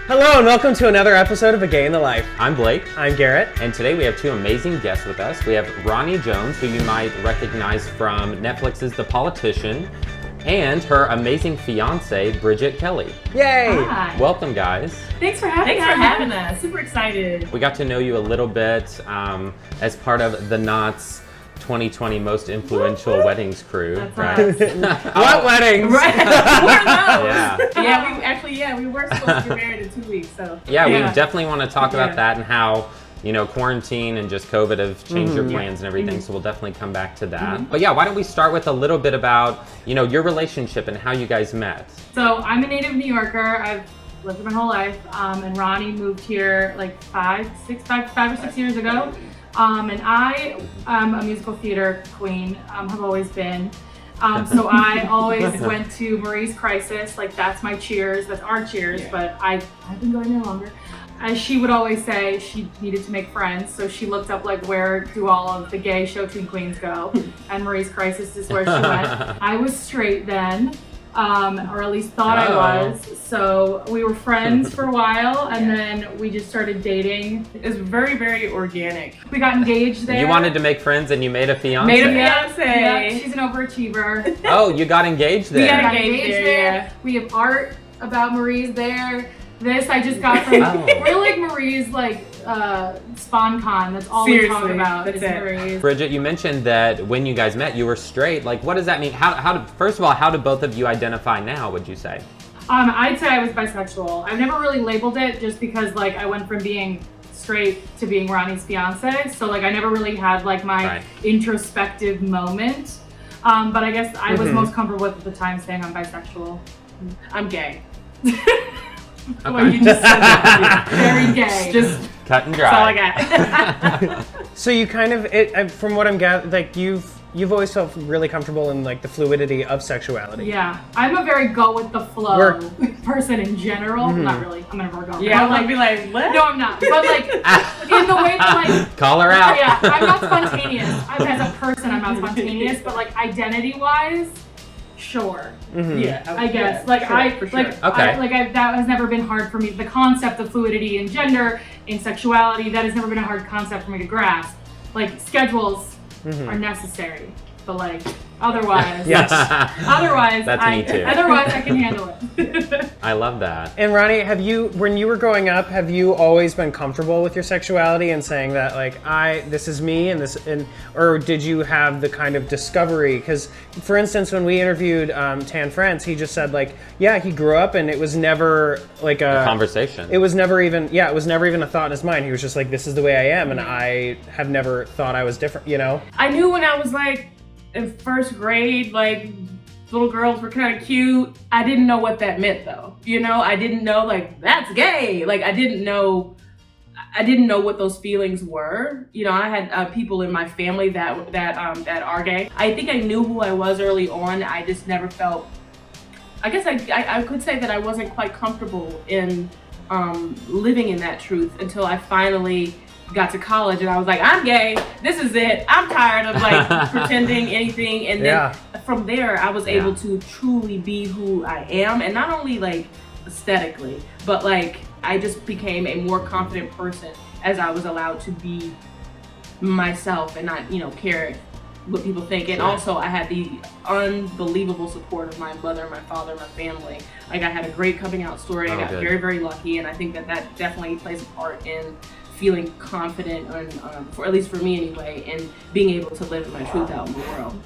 Hello and welcome to another episode of A Gay in the Life. I'm Blake. I'm Garrett. And today we have two amazing guests with us. We have Ronnie Jones, who you might recognize from Netflix's The Politician, and her amazing fiance, Bridget Kelly. Yay! Hi. Welcome, guys. Thanks for having us. Super excited. We got to know you a little bit as part of the Knott's 2020 Most Influential Weddings crew. That's right? What weddings? Right. We're those. Yeah. We were supposed to be married in 2 weeks, so. Yeah, we definitely want to talk about that and how, quarantine and just COVID have changed your plans and everything, so we'll definitely come back to that. But yeah, why don't we start with a little bit about, your relationship and how you guys met? So I'm a native New Yorker. I've lived my whole life, and Ronnie moved here like 5 or 6 years ago. And I am a musical theater queen, have always been. So I always went to Marie's Crisis, like that's my Cheers, that's our Cheers, but I've been going there longer. As she would always say, she needed to make friends, so she looked up like where do all of the gay show tune queens go, and Marie's Crisis is where she went. I was straight then, or at least thought I was, so we were friends for a while, and then we just started dating. It was very, very organic. We got engaged there. You wanted to make friends and you made a fiance. Yeah, she's an overachiever. Oh, you got engaged there. We got engaged there. Yeah. We have art about Marie's there. This I just got from, we're like Marie's SpawnCon. That's all we talk about is Marie's. Bridget, you mentioned that when you guys met, you were straight. Like, what does that mean? First of all, how do both of you identify now, would you say? I'd say I was bisexual. I've never really labeled it just because I went from being straight to being Ronnie's fiance. So I never really had my introspective moment. But I guess I was most comfortable with at the time saying I'm bisexual. I'm gay. Okay. Well, you just said that. Very gay. Just cut and dry. That's all I got. So you kind of, from what I'm gathering, you've always felt really comfortable in the fluidity of sexuality. Yeah, I'm a very go with the flow person in general. Not really. I'm an Virgo. Yeah, I'd be like, what? No, I'm not. But in the way that call her out. Yeah, I'm not spontaneous. As a person, I'm not spontaneous. But identity-wise, sure. Yeah, I guess. Okay. That has never been hard for me. The concept of fluidity in gender, in sexuality, that has never been a hard concept for me to grasp. Schedules are necessary, but otherwise, yes. Otherwise, that's me too. Otherwise, I can handle it. I love that. And Ronnie, when you were growing up, have you always been comfortable with your sexuality and saying that this is me or did you have the kind of discovery? Because, for instance, when we interviewed Tan France, he just said he grew up and it was never a conversation. It was never even a thought in his mind. He was just this is the way I am, and I have never thought I was different. I knew when I was in first grade, little girls were kind of cute. I didn't know what that meant though. I didn't know that's gay. I didn't know what those feelings were. I had people in my family that are gay. I think I knew who I was early on. I just never felt, I guess I could say that I wasn't quite comfortable in living in that truth until I finally got to college and I was like, I'm gay, this is it, I'm tired of pretending anything, and then from there I was able to truly be who I am, and not only aesthetically, but I just became a more confident person as I was allowed to be myself and not care what people think. And also I had the unbelievable support of my mother, my father, my family. I had a great coming out story. I got very, very lucky, and I think that definitely plays a part in feeling confident, for at least for me anyway, and being able to live my truth out in the world.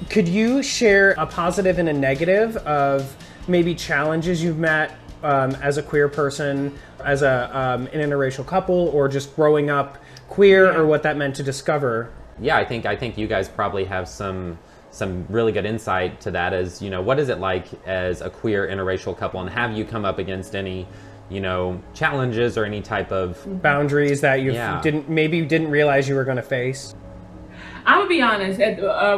Could you share a positive and a negative of maybe challenges you've met as a queer person, as an interracial couple, or just growing up queer, or what that meant to discover? Yeah, I think you guys probably have some really good insight to that. As what is it like as a queer interracial couple, and have you come up against any challenges or any type of boundaries that you didn't realize you were going to face? I'm gonna be honest.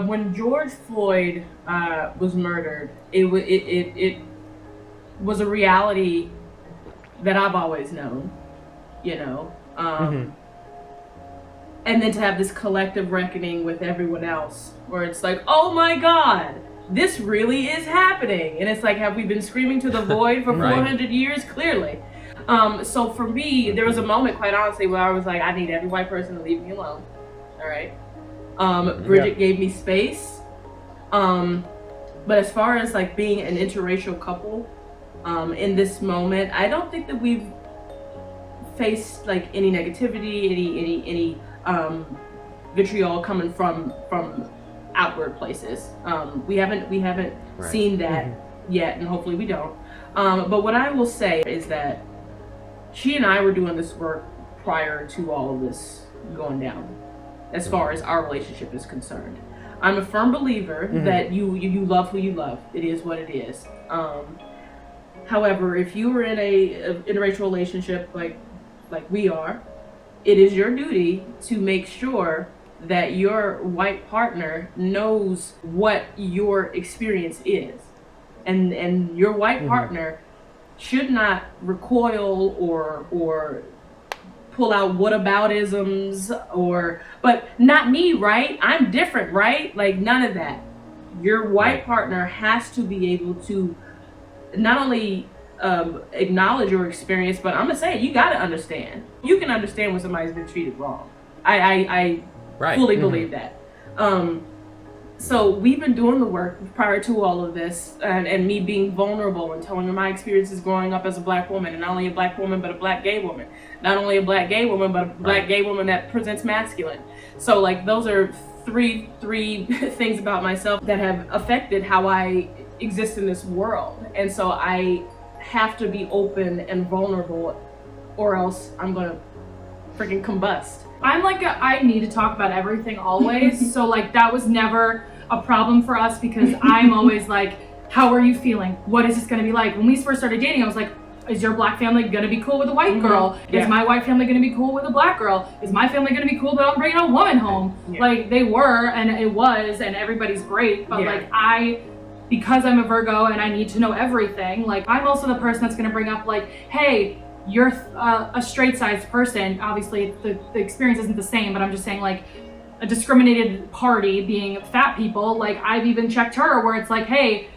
When George Floyd was murdered, it was a reality that I've always known. And then to have this collective reckoning with everyone else, where it's oh my God, this really is happening. And it's have we been screaming to the void for 400 years? Clearly. So for me, there was a moment, quite honestly, where I was like, I need every white person to leave me alone. All right. Bridget gave me space. But as far as like being an interracial couple, in this moment, I don't think that we've faced like any negativity, any vitriol coming from outward places. We haven't seen that yet, and hopefully we don't. But what I will say is that she and I were doing this work prior to all of this going down, as far as our relationship is concerned. I'm a firm believer that you love who you love. It is what it is. However, if you were in a interracial relationship like we are, it is your duty to make sure that your white partner knows what your experience is. And your white partner should not recoil or pull out whataboutisms but not me, right? I'm different, right? Like none of that. Your white partner has to be able to not only acknowledge your experience, but I'm gonna say it, you gotta understand. You can understand when somebody's been treated wrong. I fully believe that. So we've been doing the work prior to all of this, and me being vulnerable and telling her my experiences growing up as a black woman, and not only a black woman, but a black gay woman. Not only a black gay woman, but a black gay woman that presents masculine. So like those are three things about myself that have affected how I exist in this world. And so I have to be open and vulnerable, or else I'm gonna freaking combust. I'm like, I need to talk about everything always. So like that was never a problem for us, because I'm always like, how are you feeling? What is this gonna be like? When we first started dating, I was like, is your black family gonna be cool with a white girl? Is my white family gonna be cool with a black girl? Is my family gonna be cool that I'm bringing a woman home? Like they were, and it was, and everybody's great. But like because I'm a Virgo and I need to know everything, like I'm also the person that's gonna bring up like, hey, you're a straight-sized person. Obviously the experience isn't the same, but I'm just saying like a discriminated party being fat people, like I've even checked her where it's like, hey,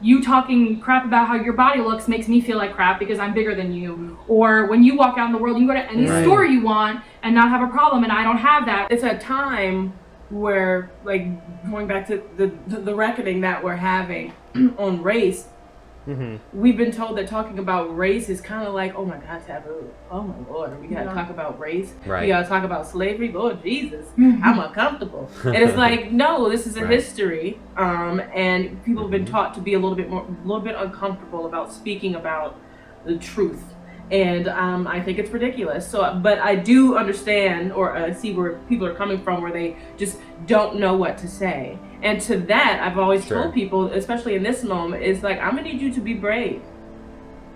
you talking crap about how your body looks makes me feel like crap because I'm bigger than you. Or when you walk out in the world, you can go to any store you want and not have a problem, and I don't have that. It's a time where, like, going back to the reckoning that we're having on race, we've been told that talking about race is kind of like, oh my God, taboo. Oh my Lord, we gotta talk about race. We gotta talk about slavery. Lord Jesus, I'm uncomfortable. And it's like, no, this is a history, and people have been taught to be a little bit uncomfortable about speaking about the truth. And I think it's ridiculous. So, but I do understand or see where people are coming from, where they just don't know what to say. And to that, I've always told people, especially in this moment, is like, I'm gonna need you to be brave.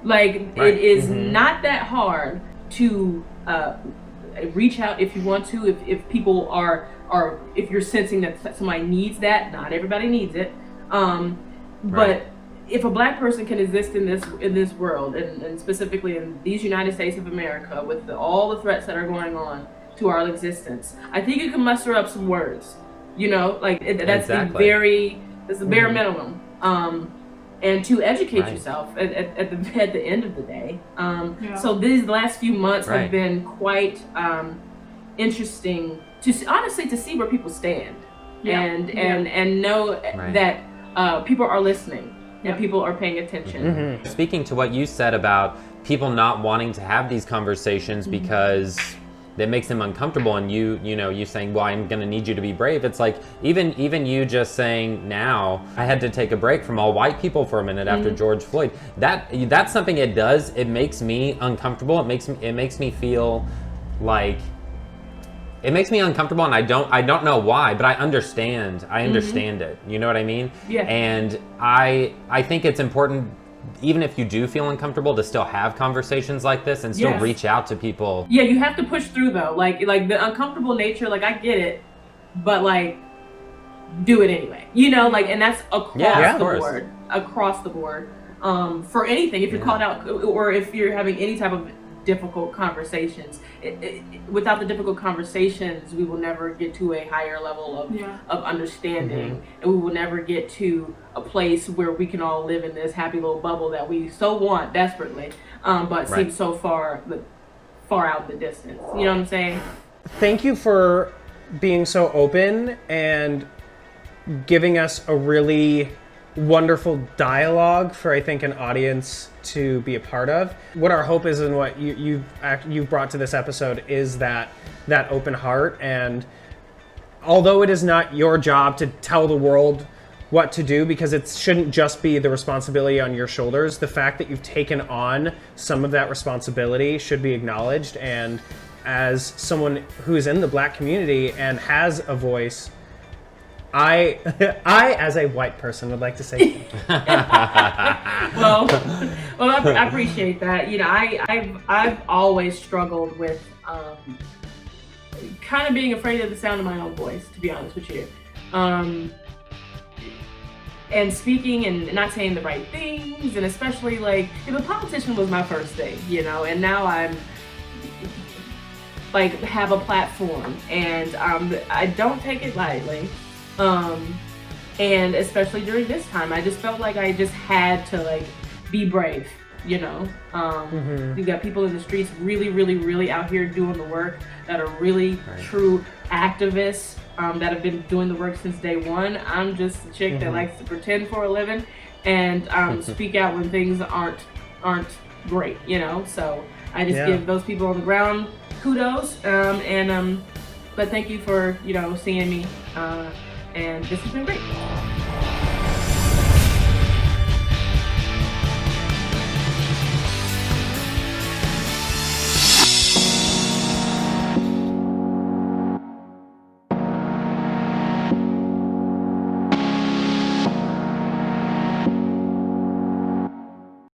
Like it is not that hard to reach out if you want to. If people are if you're sensing that somebody needs that, not everybody needs it. But if a black person can exist in this world, and specifically in these United States of America, with all the threats that are going on to our existence, I think you can muster up some words. You know, like that's the bare minimum. And to educate yourself at the end of the day. So these last few months have been quite interesting to see where people stand, and know that people are listening. And people are paying attention. Speaking to what you said about people not wanting to have these conversations because that makes them uncomfortable, and you saying, well, I'm gonna need you to be brave. It's like even you just saying, now I had to take a break from all white people for a minute after George Floyd. That's something it does. It makes me uncomfortable. It makes me feel like it makes me uncomfortable, and I don't know why, but I understand it. You know what I mean? Yeah. And I think it's important, even if you do feel uncomfortable, to still have conversations like this and still reach out to people. Yeah, you have to push through though. Like the uncomfortable nature, like I get it, but like do it anyway. You know, like, and that's across the board. For anything, if you're called out or if you're having any type of difficult conversations. Without the difficult conversations, we will never get to a higher level of understanding, and we will never get to a place where we can all live in this happy little bubble that we so want desperately, but seems so far out the distance. You know what I'm saying? Thank you for being so open and giving us a really wonderful dialogue for, I think, an audience to be a part of. What our hope is and what you've brought to this episode is that open heart. And although it is not your job to tell the world what to do, because it shouldn't just be the responsibility on your shoulders, the fact that you've taken on some of that responsibility should be acknowledged. And as someone who is in the Black community and has a voice, I as a white person would like to say well, I appreciate that. You know, I've always struggled with kind of being afraid of the sound of my own voice, to be honest with you. And speaking and not saying the right things, and especially like, the politician was my first thing, you know, and now I'm like have a platform, and I don't take it lightly. And especially during this time, I just felt like I just had to like be brave, you know. You've got people in the streets really, really, really out here doing the work, that are really true activists, that have been doing the work since day one. I'm just a chick that likes to pretend for a living and speak out when things aren't great, you know. So I just give those people on the ground kudos, but thank you for, you know, seeing me, and this has been great.